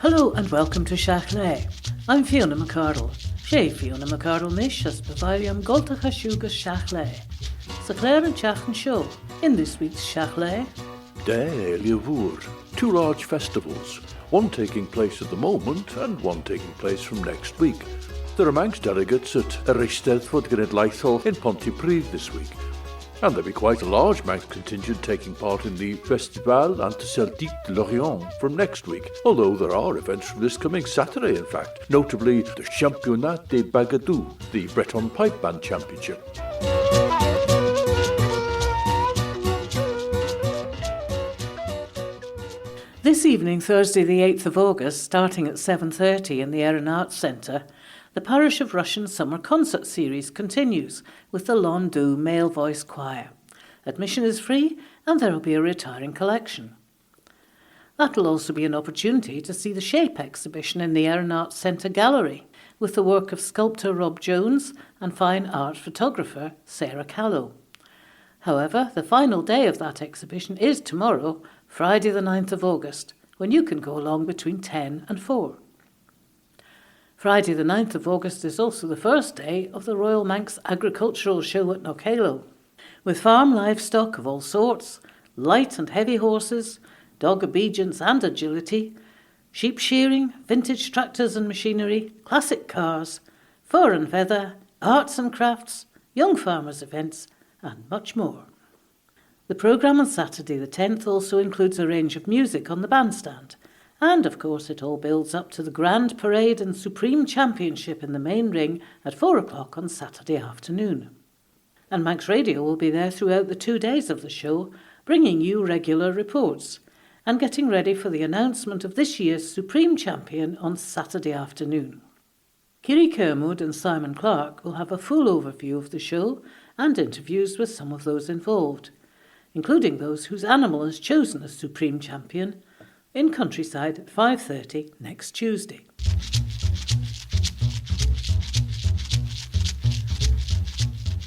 Hello and welcome to Shiaght Laa. I'm Fiona McArdle. Sé Fiona McArdle nish as bevalium goltacha shugas Shiaght Laa. Sa Claire and Chachan show. In this week's Shiaght Laa. Liavur, two large festivals, one taking place at the moment and one taking place from next week. There are Manx delegates at Eisteddfod Genedlaethol in Pontypridd this week. And there'll be quite a large Manx contingent taking part in the Festival Interceltique Lorient from next week, although there are events from this coming Saturday, in fact, notably the Championnat des Bagadous, the Breton Pipe Band Championship. This evening, Thursday the 8th of August, starting at 7:30 in the Erin Arts Centre, the Parish of Russian Summer Concert Series continues with the Londu Male Voice Choir. Admission is free and there will be a retiring collection. That will also be an opportunity to see the Shape exhibition in the Erin Arts Centre Gallery with the work of sculptor Rob Jones and fine art photographer Sarah Callow. However, the final day of that exhibition is tomorrow, Friday the 9th of August, when you can go along between 10 and 4. Friday the 9th of August is also the first day of the Royal Manx Agricultural Show at Nicola, with farm livestock of all sorts, light and heavy horses, dog obedience and agility, sheep shearing, vintage tractors and machinery, classic cars, fur and feather, arts and crafts, young farmers' events, and much more. The programme on Saturday the 10th also includes a range of music on the bandstand, and of course it all builds up to the Grand Parade and Supreme Championship in the main ring at 4 o'clock on Saturday afternoon. And Manx Radio will be there throughout the 2 days of the show, bringing you regular reports and getting ready for the announcement of this year's Supreme Champion on Saturday afternoon. Kiri Kermode and Simon Clark will have a full overview of the show and interviews with some of those involved, including those whose animal is chosen as Supreme Champion, in Countryside at 5:30 next Tuesday.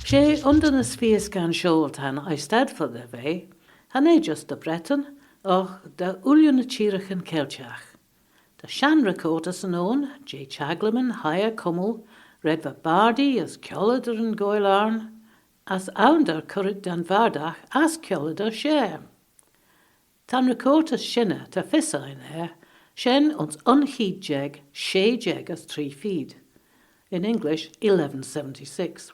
Sé under na sfias gan siol tan Eisteddfod Genedlaethol, han just de Breton, och de Ulion na Chirach yn Celtiach. De Shan recordas yn on, J. Chaglaman, Haya Cummel, Red va Bardi as Kjollider and Goilarn, as Ounder Currit dan Vardach as Kjollider Share. Tan recordas Shinna ta Fissa in there, Shen ons unheed jeg, she jeg as 3 feed. In English, 1176.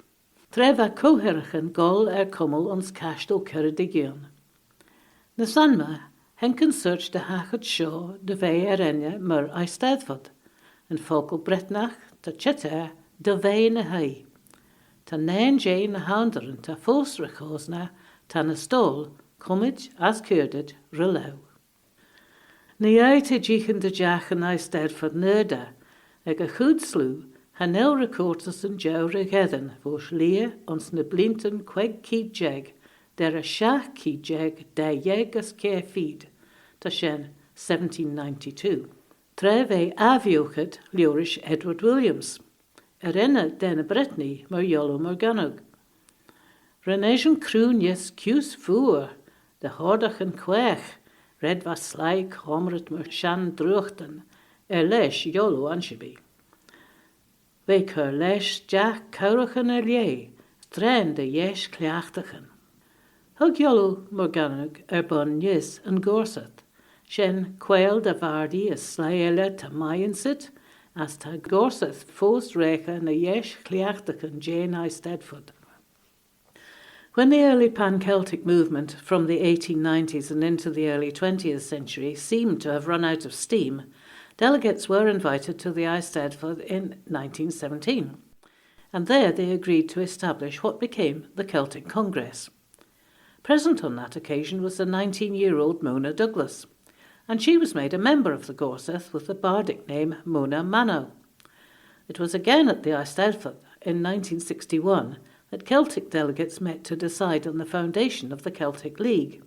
Treva coherichen gol Cummel ons castel Curridigion. Na Sanma, henken search de hachad shaw de vei erenja mur Eisteddfod, en focal Bretnach ta chetter de vei na hei. Ta nain jay na hounderen ta fos recosna ta na stol, Cummage as Curded Relau. Ni uit jichen de Jacqueline Eisteddfod Nerda, ag a goed slew, hanel recordas en jou regedden, vos leer ons ne blinten queg kied jeg, der a shach kied jeg, der jeg as care feed, ta shen 1792. Treve aviochid Leorish Edward Williams, erenne den Brittany mar yolo morganog. Renation croon yes cus voer, de hordach en quech, red was slai comrit mar shan druchten, lesh yolo anshibi. Week her lesh jack courachen lie, dren de yesh kleachtachen. Hug yolo morganog bon yes en gorseth, shen quail de vardi as slaele ta mayensit, as ta gorseth fos recha na yesh kleachtachen Jane Eisteddfod. When the early pan-Celtic movement from the 1890s and into the early 20th century seemed to have run out of steam, delegates were invited to the Eisteddfod in 1917, and there they agreed to establish what became the Celtic Congress. Present on that occasion was the 19-year-old Mona Douglas, and she was made a member of the Gorseth with the bardic name Mona Mano. It was again at the Eisteddfod in 1961 that Celtic delegates met to decide on the foundation of the Celtic League.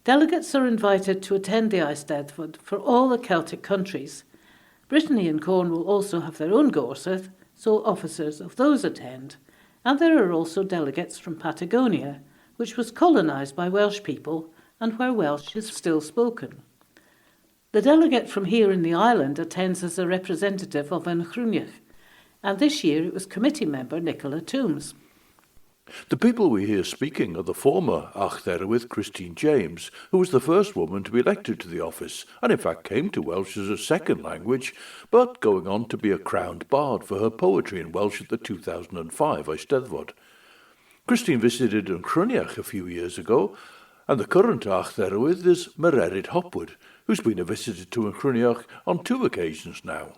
Delegates are invited to attend the Eisteddfod for all the Celtic countries. Brittany and Cornwall also have their own Gorseth, so officers of those attend, and there are also delegates from Patagonia, which was colonised by Welsh people and where Welsh is still spoken. The delegate from here in the island attends as a representative of An Chrúneach, and this year it was committee member Nicola Tooms. The people we hear speaking are the former Archdderwydd Christine James, who was the first woman to be elected to the office, and in fact came to Welsh as a second language, but going on to be a crowned bard for her poetry in Welsh at the 2005 Eisteddfod. Christine visited An Chrúneach a few years ago, and the current Archdderwydd is Mererid Hopwood, who's been a visitor to An Chrúneach on 2 occasions now.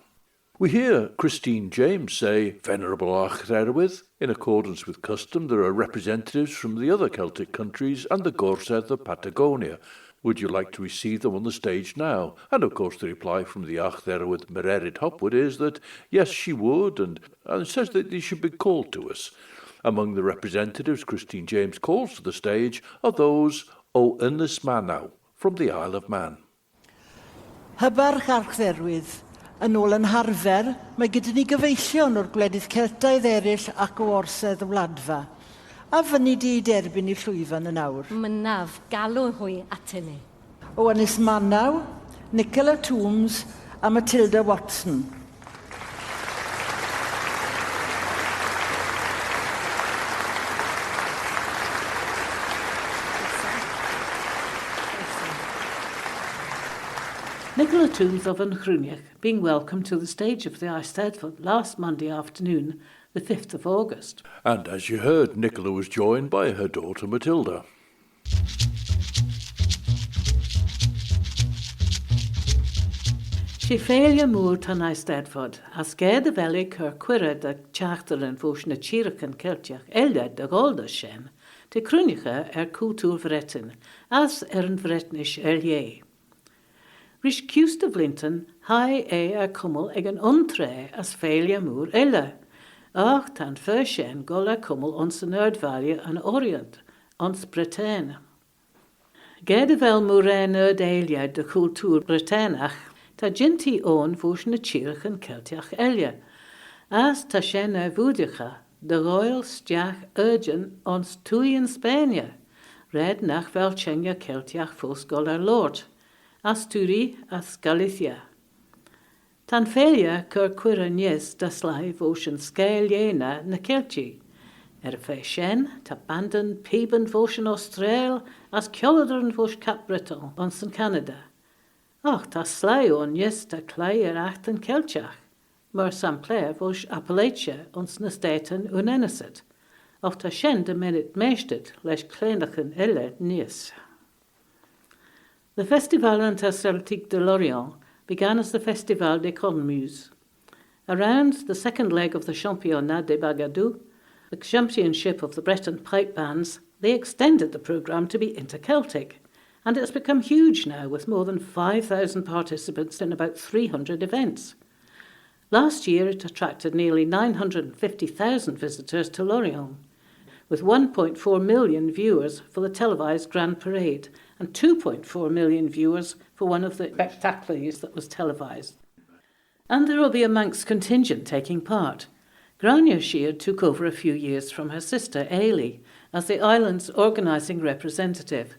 We hear Christine James say, Venerable Archdderwydd, in accordance with custom, there are representatives from the other Celtic countries and the Gorsedd of Patagonia. Would you like to receive them on the stage now? And of course the reply from the Archdderwydd Mererid Hopwood is that yes, she would, and says that they should be called to us. Among the representatives Christine James calls to the stage are those o Ynys Manaw from the Isle of Man. Hybarch Archdderwydd. Yn ôl yn harfer, mae gyda ni gyfeillion o'r gwledydd Celtaidd eraill ac o orsedd y wladfa. A fyny di i derbyn i llwyfan yn awr. Mynaf galw hwy atyn ni. O Ynys Manaw, Nicola Tooms a Matilda Watson. Nicola Tooms of An Chrúneach being welcomed to the stage of the Eisteddfod last Monday afternoon, the 5th of August. And as you heard, Nicola was joined by her daughter Matilda. She féile múr tan Eisteddfod, as géad a bhealaigh chur cuireadh de teachtar an bhós na tíreach an Celteach eile de gáilda sin, de Chrúneacha cultúr Breton, as an Bretnish Ealee. Rís ciústa blinton, hai cumul ag an untré as féile múr eile. Ach tan sin gola cumul ons an Ardvallia an Orient, ons Brittany. Géad a bheal múr nerd eile de cultúr Britannach, ta ginti ón fús na tíreach an Celteach eile. As ta sin bhúdiacha, de royal stiach urgent ons tui in Spania, red nach bheal tsenga Celteach fús gola Lord. As Turi as Galicia. Tan féile cur cuire níos da sláimh fós an scéil dhéine na Celtí. Fé sin tá bandan píban fós an Austrail as ceoladar an fós Cap Breton ons an Canada. Ach tá sláimh ón níos da clé acht an Celteach, mar sampléir fós Appalachia ons na Staten Unennisid. Ach tá sin de minute meistid leis clénachan eile níos. The Festival Interceltique de Lorient began as the Festival des Cornemuses. Around the second leg of the Championnat des Bagadous, the championship of the Breton pipe bands, they extended the programme to be inter-Celtic, and it has become huge now with more than 5,000 participants in about 300 events. Last year it attracted nearly 950,000 visitors to Lorient, with 1.4 million viewers for the televised Grand Parade and 2.4 million viewers for one of the spectacles that was televised. And there will be a Manx contingent taking part. Grainney Sheard took over a few years from her sister Ealee as the island's organising representative,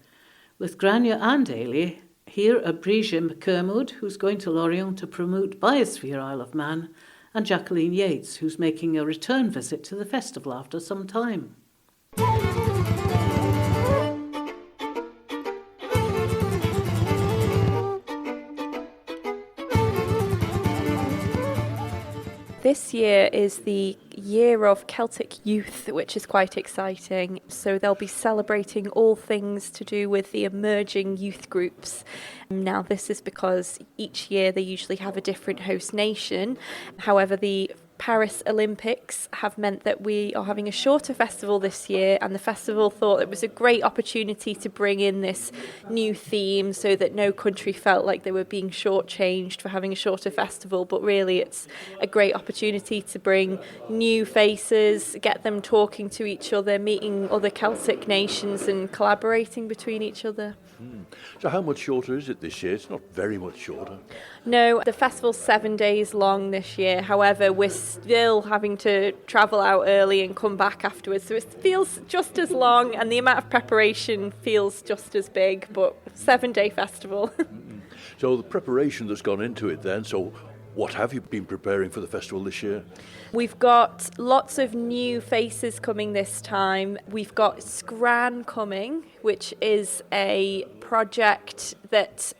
with Grainney and Ealee here a Breeshey Kermode, who's going to Lorient to promote Biosphere Isle of Man, and Jacqueline Yates, who's making a return visit to the festival after some time. This year is the year of Celtic youth, which is quite exciting. So they'll be celebrating all things to do with the emerging youth groups. Now, this is because each year they usually have a different host nation. However, the Paris Olympics have meant that we are having a shorter festival this year, and the festival thought it was a great opportunity to bring in this new theme so that no country felt like they were being shortchanged for having a shorter festival, but really it's a great opportunity to bring new faces, get them talking to each other, meeting other Celtic nations and collaborating between each other. So how much shorter is it this year? It's not very much shorter. No, the festival's 7 days long this year. However, we're still having to travel out early and come back afterwards. So it feels just as long and the amount of preparation feels just as big, but 7-day festival. So the preparation that's gone into it then, so what have you been preparing for the festival this year? We've got lots of new faces coming this time. We've got Scran coming, which is a project that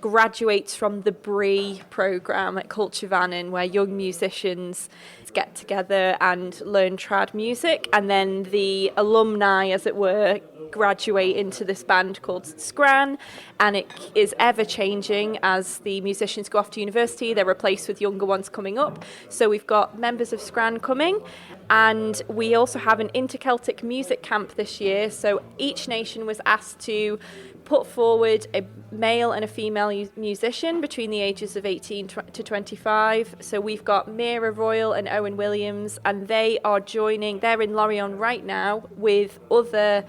graduates from the Bree programme at Culture Vannin, where young musicians get together and learn trad music, and then the alumni, as it were, graduate into this band called Scran, and it is ever changing as the musicians go off to university. They're replaced with younger ones coming up. So we've got members of Scran coming, and we also have an Interceltic music camp this year. So each nation was asked to put forward a male and a female musician between the ages of 18 to 25. So we've got Mira Royal and Owen Williams, and they are joining, they're in Lorient right now with other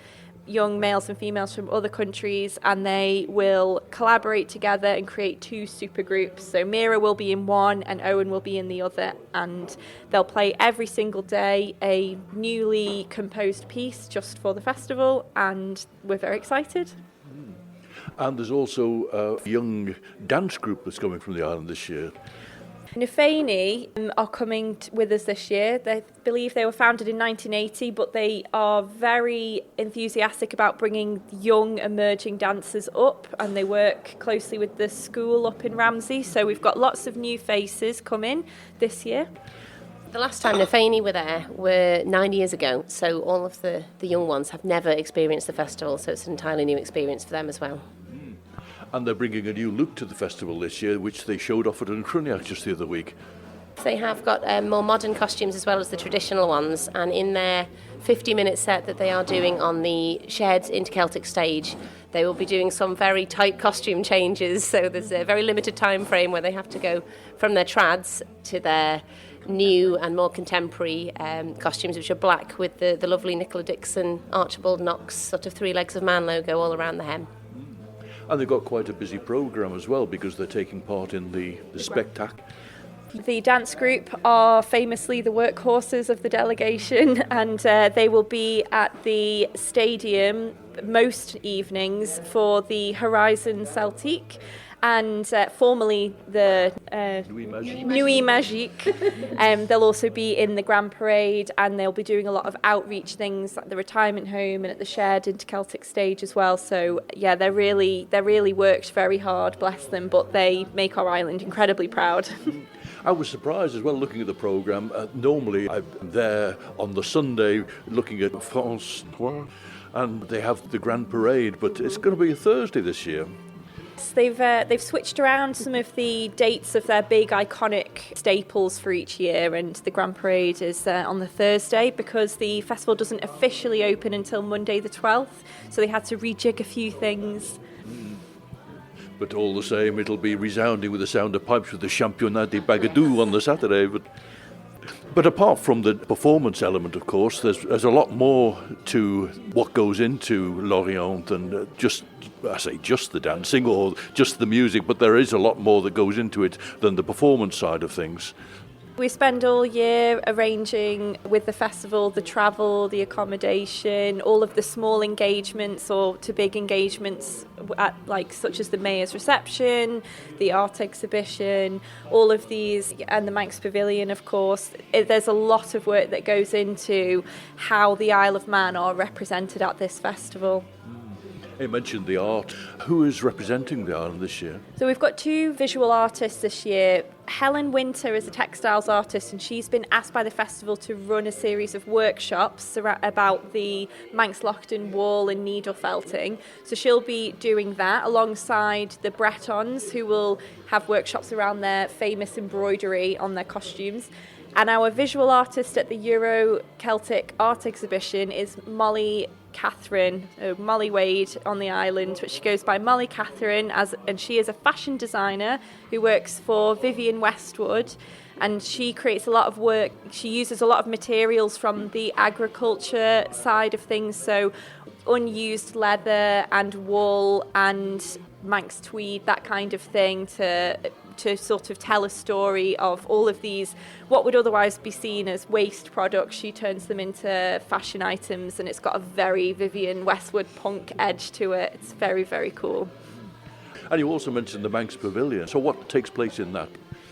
young males and females from other countries, and they will collaborate together and create two super groups. So Mira will be in one and Owen will be in the other, and they'll play every single day a newly composed piece just for the festival, and we're very excited. And there's also a young dance group that's coming from the island this year. Nefani are coming with us this year. They believe they were founded in 1980, but they are very enthusiastic about bringing young emerging dancers up, and they work closely with the school up in Ramsey. So we've got lots of new faces coming this year. The last time Nefani were there were 9 years ago, so all of the young ones have never experienced the festival, so it's an entirely new experience for them as well. And they're bringing a new look to the festival this year, which they showed off at Grainney just the other week. They have got more modern costumes as well as the traditional ones, and in their 50-minute set that they are doing on the shared Interceltic stage, they will be doing some very tight costume changes, so there's a very limited time frame where they have to go from their trads to their new and more contemporary costumes, which are black with the lovely Nicola Dixon, Archibald Knox sort of three legs of man logo all around the hem. And they've got quite a busy programme as well, because they're taking part in the spectacle. The dance group are famously the workhorses of the delegation, and they will be at the stadium most evenings for the Horizon Celtique, and formerly the Nuit Magique. They'll also be in the Grand Parade, and they'll be doing a lot of outreach things at the retirement home and at the shared Interceltic stage as well. So yeah, they're really worked very hard, bless them, but they make our island incredibly proud. I was surprised as well looking at the programme. Normally I'm there on the Sunday looking at France 3, and they have the Grand Parade, but it's going to be a Thursday this year. They've switched around some of the dates of their big iconic staples for each year, and the Grand Parade is on the Thursday because the festival doesn't officially open until Monday the 12th, so they had to rejig a few things. But all the same, it'll be resounding with the sound of pipes with the Championnat des Bagadous on the Saturday. But apart from the performance element, of course, there's a lot more to what goes into Lorient than just the dancing or just the music, but there is a lot more that goes into it than the performance side of things. We spend all year arranging with the festival the travel, the accommodation, all of the small engagements or to big engagements such as the Mayor's reception, the art exhibition, all of these, and the Manx Pavilion, of course. There's a lot of work that goes into how the Isle of Man are represented at this festival. You mentioned the art. Who is representing the island this year? So we've got two visual artists this year. Helen Winter is a textiles artist, and she's been asked by the festival to run a series of workshops about the Manx Lochtan wool and needle felting. So she'll be doing that alongside the Bretons, who will have workshops around their famous embroidery on their costumes. And our visual artist at the Euro Celtic art exhibition is Molly Wade on the island, which she goes by Molly Catherine, and she is a fashion designer who works for Vivienne Westwood, and she creates a lot of work. She uses a lot of materials from the agriculture side of things, so unused leather and wool and Manx tweed, that kind of thing, to sort of tell a story of all of these, what would otherwise be seen as waste products. She turns them into fashion items, and it's got a very Vivienne Westwood punk edge to it. It's very, very cool. And you also mentioned the Manx Pavilion. So what takes place in that?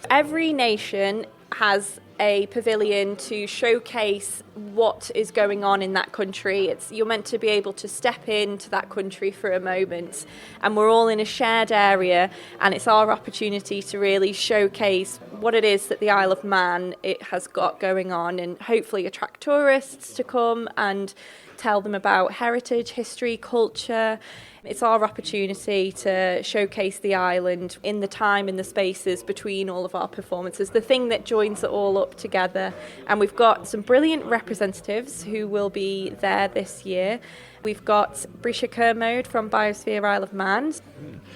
Every nation has a pavilion to showcase what is going on in that country. You're meant to be able to step into that country for a moment, and we're all in a shared area, and it's our opportunity to really showcase what it is that the Isle of Man it has got going on, and hopefully attract tourists to come and tell them about heritage, history, culture. It's our opportunity to showcase the island in the time and the spaces between all of our performances, the thing that joins it all up together. And we've got some brilliant representatives who will be there this year. We've got Breeshey Kermode from Biosphere Isle of Man.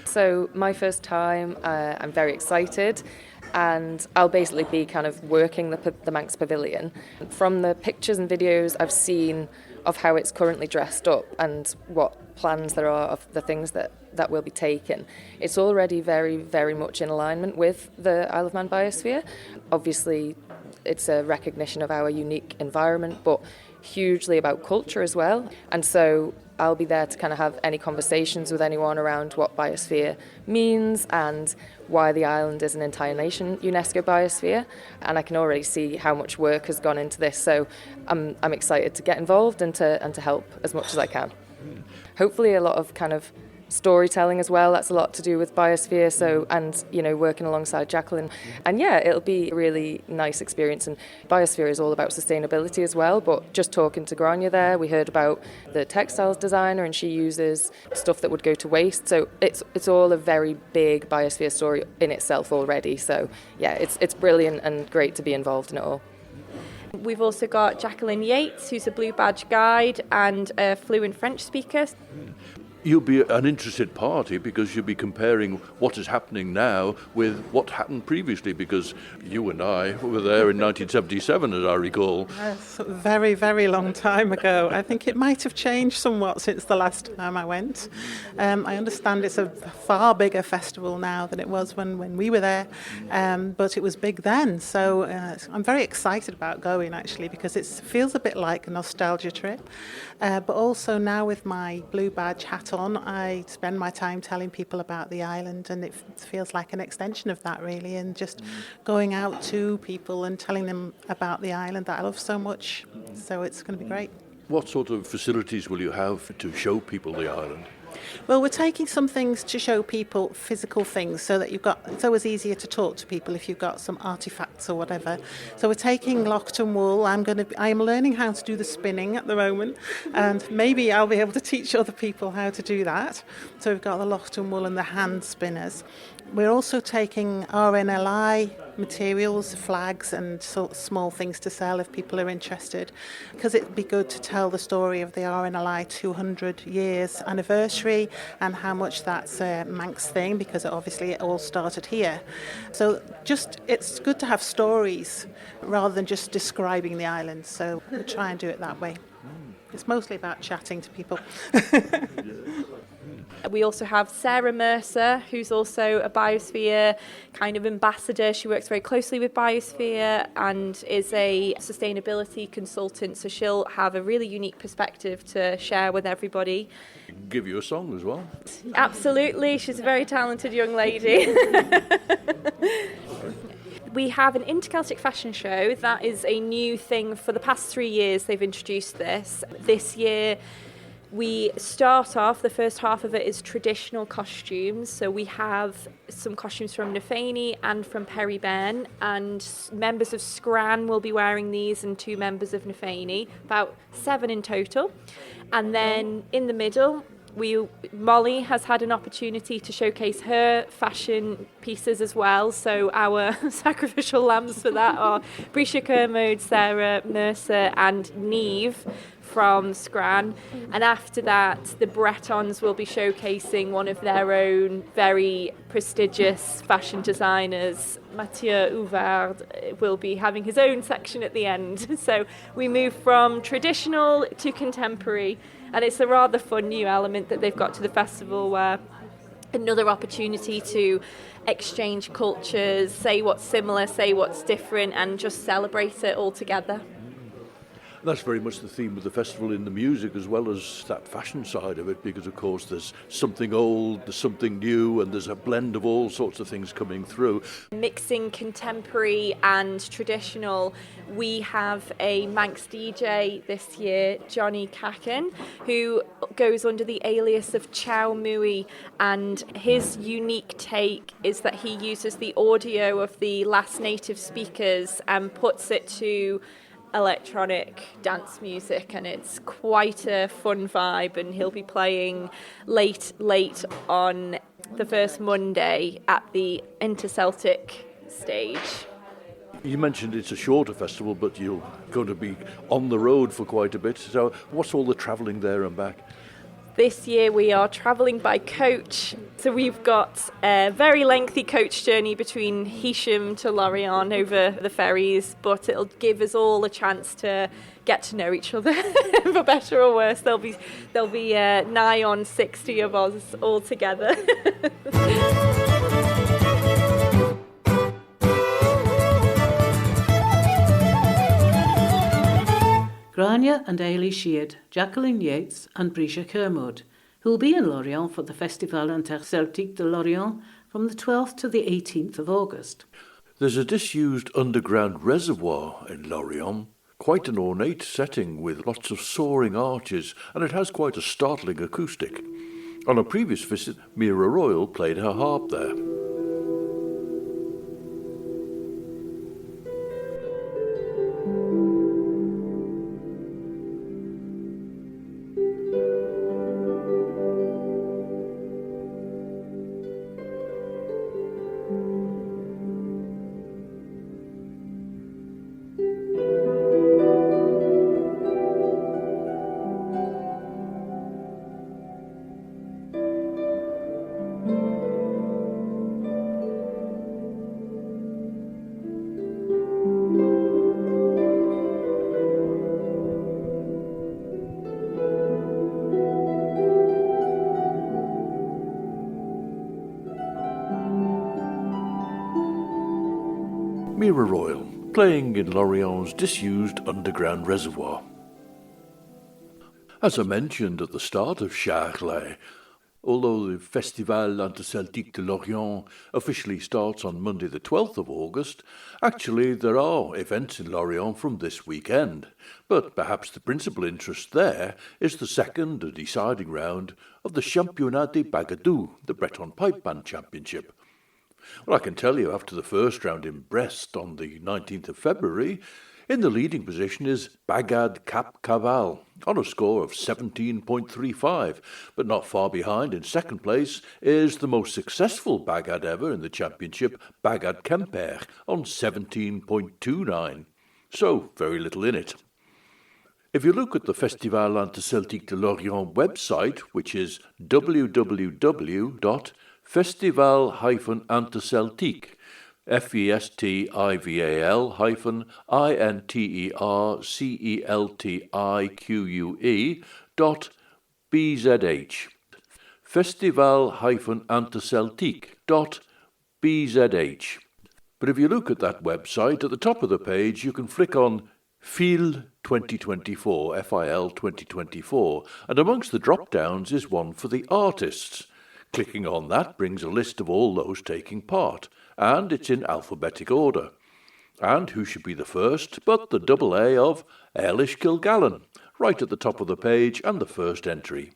So my first time, I'm very excited. And I'll basically be kind of working the Manx Pavilion. From the pictures and videos I've seen of how it's currently dressed up and what plans there are of the things that will be taken, it's already very, very much in alignment with the Isle of Man Biosphere. Obviously, it's a recognition of our unique environment, but hugely about culture as well. And so I'll be there to kind of have any conversations with anyone around what Biosphere means and why the island is an entire nation UNESCO Biosphere. And I can already see how much work has gone into this. So I'm excited to get involved and to help as much as I can. Hopefully a lot of kind of storytelling as well. That's a lot to do with Biosphere. So, and, you know, working alongside Jacqueline. And yeah, it'll be a really nice experience. And Biosphere is all about sustainability as well. But just talking to Grainney there, we heard about the textiles designer and she uses stuff that would go to waste. So it's all a very big Biosphere story in itself already. So yeah, it's brilliant and great to be involved in it all. We've also got Jacqueline Yates, who's a Blue Badge guide and a fluent French speaker. You'll be an interested party because you'll be comparing what is happening now with what happened previously, because you and I were there in 1977, as I recall. Yes, a very, very long time ago. I think it might have changed somewhat since the last time I went. I understand it's a far bigger festival now than it was when we were there, but it was big then. So I'm very excited about going, actually, because it feels a bit like a nostalgia trip. But also now with my Blue Badge hat on, I spend my time telling people about the island, and it feels like an extension of that, really, and just going out to people and telling them about the island that I love so much. So it's going to be great. What sort of facilities will you have to show people the island? Well, we're taking some things to show people physical things so that it's always easier to talk to people if you've got some artifacts or whatever. So we're taking Lockton wool. I am learning how to do the spinning at the moment, and maybe I'll be able to teach other people how to do that. So we've got the Lockton wool and the hand spinners. We're also taking RNLI materials, flags and small things to sell if people are interested, because it'd be good to tell the story of the RNLI 200 years anniversary and how much that's a Manx thing, because obviously it all started here. So it's good to have stories rather than just describing the island, so we'll try and do it that way. It's mostly about chatting to people. We also have Sarah Mercer, who's also a Biosphere kind of ambassador. She works very closely with Biosphere and is a sustainability consultant, so she'll have a really unique perspective to share with everybody. Give you a song as well. Absolutely, she's a very talented young lady. We have an Interceltic fashion show. That is a new thing for the past 3 years. They've introduced this. This year, we start off, the first half of it is traditional costumes. So we have some costumes from Nefani and from Perryben, and members of Scran will be wearing these and 2 members of Nefani, about 7 in total. And then in the middle, Molly has had an opportunity to showcase her fashion pieces as well. So our sacrificial lambs for that are Breeshey Kermode, Sarah Mercer and Neve from Scran. And after that, the Bretons will be showcasing one of their own very prestigious fashion designers. Mathieu Ouvard will be having his own section at the end. So we move from traditional to contemporary, and it's a rather fun new element that they've got to the festival, where another opportunity to exchange cultures, say what's similar, say what's different, and just celebrate it all together. That's very much the theme of the festival in the music as well as that fashion side of it, because of course there's something old, there's something new, and there's a blend of all sorts of things coming through. Mixing contemporary and traditional, we have a Manx DJ this year, Johnny Cacken, who goes under the alias of Chow Mui, and his unique take is that he uses the audio of the last native speakers and puts it to electronic dance music, and it's quite a fun vibe, and he'll be playing late on the first Monday at the Interceltique stage. You mentioned it's a shorter festival, but you're going to be on the road for quite a bit. So what's all the travelling there and back? This year we are travelling by coach, so we've got a very lengthy coach journey between Heysham to Lorient over the ferries, but it'll give us all a chance to get to know each other, for better or worse. There'll be nigh on 60 of us all together. Grainney and Eilee Sheard, Jacqueline Yates and Breeshey Kermode, who will be in Lorient for the Festival Interceltique de Lorient from the 12th to the 18th of August. There's a disused underground reservoir in Lorient, quite an ornate setting with lots of soaring arches, and it has quite a startling acoustic. On a previous visit, Mira Royal played her harp there. Mira Royal, playing in Lorient's disused underground reservoir. As I mentioned at the start of Shiaght Laa, although the Festival Interceltique de Lorient officially starts on Monday the 12th of August, actually there are events in Lorient from this weekend, but perhaps the principal interest there is the second and deciding round of the Championnat des Bagadous, the Breton Pipe Band Championship. Well, I can tell you, after the first round in Brest on the 19th of February, in the leading position is Bagad Cap Caval on a score of 17.35, but not far behind in second place is the most successful Bagad ever in the championship, Bagad Kemper, on 17.29. So, very little in it. If you look at the Festival Interceltique de Lorient website, which is www.festival-interceltique, festival-interceltique.bzh, festival-interceltique.bzh. But if you look at that website, at the top of the page you can flick on FIL 2024, FIL 2024, and amongst the drop-downs is one for the artists. Clicking on that brings a list of all those taking part, and it's in alphabetic order. And who should be the first but the double A of Eilish Kilgallen, right at the top of the page and the first entry.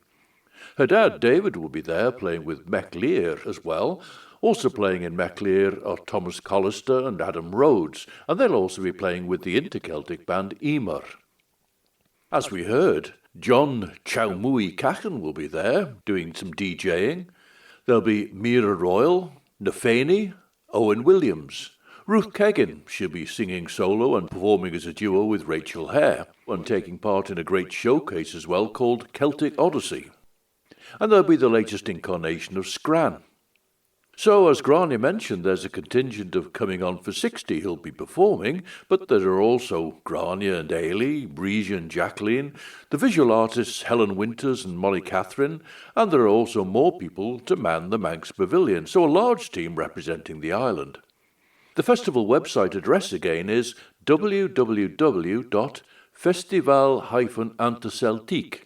Her dad David will be there playing with McLear as well. Also playing in McLear are Thomas Collister and Adam Rhodes, and they'll also be playing with the Inter-Celtic band Emer. As we heard, John Chowmui Cachen will be there doing some DJing. There'll be Mira Royal, Nafani, Owen Williams. Ruth Keggin, she'll be singing solo and performing as a duo with Rachel Hare, and taking part in a great showcase as well called Celtic Odyssey. And there'll be the latest incarnation of Scran. So, as Grainney mentioned, there's a contingent of coming on for 60 who'll be performing, but there are also Grainney and Ealee, Breeshey and Jacqueline, the visual artists Helen Winters and Molly Catherine, and there are also more people to man the Manx Pavilion, so a large team representing the island. The festival website address again is www.festival-interceltique.bzh. Festival Interceltique,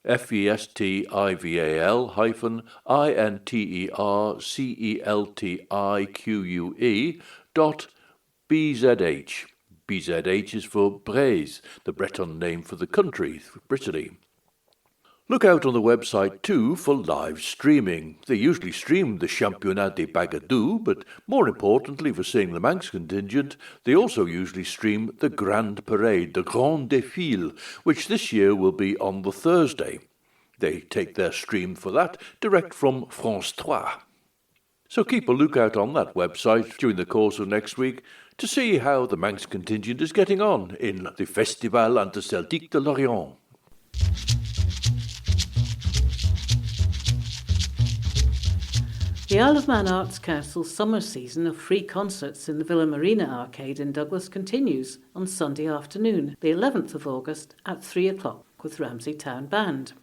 FESTIVAL-INTERCELTIQUE.BZH. BZH is for Breeshey, the Breton name for the country, Brittany. Look out on the website too for live streaming. They usually stream the Championnat des Bagadous, but more importantly for seeing the Manx contingent, they also usually stream the Grand Parade, the Grand Défilé, which this year will be on the Thursday. They take their stream for that direct from France 3. So keep a lookout on that website during the course of next week to see how the Manx contingent is getting on in the Festival Interceltique de Lorient. The Isle of Man Arts Council's summer season of free concerts in the Villa Marina Arcade in Douglas continues on Sunday afternoon, the 11th of August at 3 o'clock with Ramsey Town Band.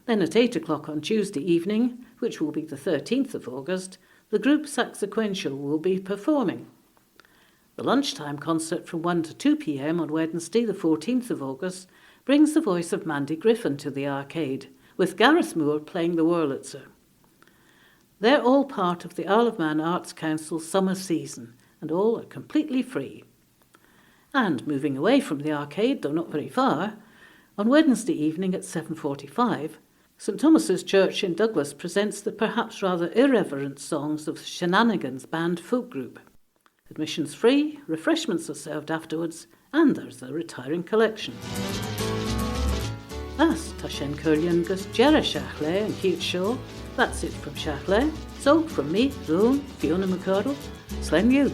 Then at 8 o'clock on Tuesday evening, which will be the 13th of August, the group Saxequential will be performing. The lunchtime concert from 1 to 2 p.m. on Wednesday the 14th of August brings the voice of Mandy Griffin to the arcade, with Gareth Moore playing the Wurlitzer. They're all part of the Isle of Man Arts Council's summer season, and all are completely free. And moving away from the arcade, though not very far, on Wednesday evening at 7:45, St Thomas's Church in Douglas presents the perhaps rather irreverent songs of Shenanigans Band folk group. Admission's free, refreshments are served afterwards, and there's a retiring collection. As Tashen Curlian gus Jera Shiaght Laa and Shiaght Shaw. That's it from Shiaght Laa. So, from me, Fiona McArdle, Slen you.